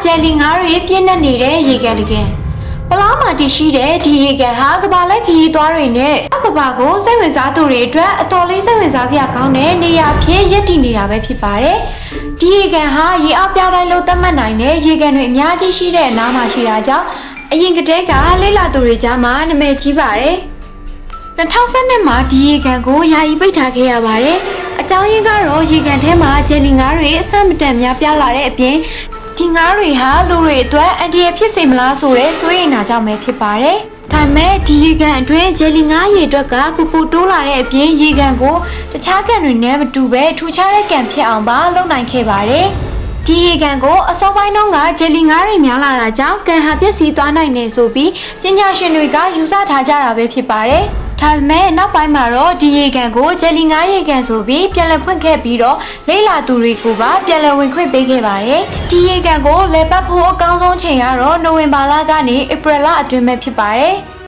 ဂျယ်လီငါးတွေပြည့်နှက်နေတဲ့ရေကန်တကယ်ပလားမာတီရှိတဲ့ဒီရေကန်ဟာကဘာလက်ခရီးသွားတွေနဲ့အကဘာကိုစိတ်ဝင်စားသူတွေအတွက်အတော်လေးစိတ်ဝင်စားစရာကောင်းတဲ့နေရာဖြစ်ရည်တည်နေတာပဲဖြစ်ပါတယ်ဒီရေကန်ဟာရေအောက်ပြတိုင်းလို့သတ်မှတ်နိုင်တဲ့ရေကန်တွေအများကြီးရှိတဲ့အနားမှာရှိတာကြောင့်အရင်ကတည်းကလေ့လာသူတွေကြားမှာနာမည်ကြီးပါတယ်2012မှာဒီရေကန်ကိုယာယီပိတ်ထားခဲ့ရပါတယ်အကြောင်းရင်းကတော့ရေကန်ထဲမှာဂျယ်လီငါးတွေအဆမတန်များပြားလာတဲ့အပြင်ဒီငါးတွေဟာလူတွေအတွက်အန္တရာယ်ဖြစ်စေမလားဆိုတဲ့စိုးရိမ်တာကြောင့်ပဲဖြစ်ပါတယ်။ဒါပေမဲ့ဒီရေကန်အတွင်းဂျယ်လီငါးရေအတွက်ကပူပူတိုးလာတဲ့အပြင်ရေကန်ကိုတခြားကန်တွေနဲ့မတူပဲထူခြားတဲ့ကန်ဖြစ်အောင်ပါလုပ်နိုင်ခဲ့ပါတယ်။ဒီရေကန်ကိုအစောပိုင်းတုန်းကဂျယ်လီငါးတွေများလာတာကြောင့်ကန်ဟာပျက်စီးသွားနိုင်တယ်ဆိုပြီးပညာရှင်တွေကယူဆထားကြတာပဲဖြစ်ပါတယ်။ဒါပေမဲ့နောက်ပိုင်းမှာတော့ဒီရေကန်ကိုဂျယ်လီငါးရေကန်ဆိုပြီးပြန်လည်ဖွင့်ခဲ့ပြီးတော့လေ့လာသူတွေကိုပါပြန်လည်ဝင်ခွင့်ပေးခဲ့ပါတယ်။ဒီရေကန်ကိုလေပတ်ဖို့အကောင်းဆုံးချိန်ကတော့နိုဝင်ဘာလကနေဧပြီလအတွင်းပဲဖြစ်ပါတယ်။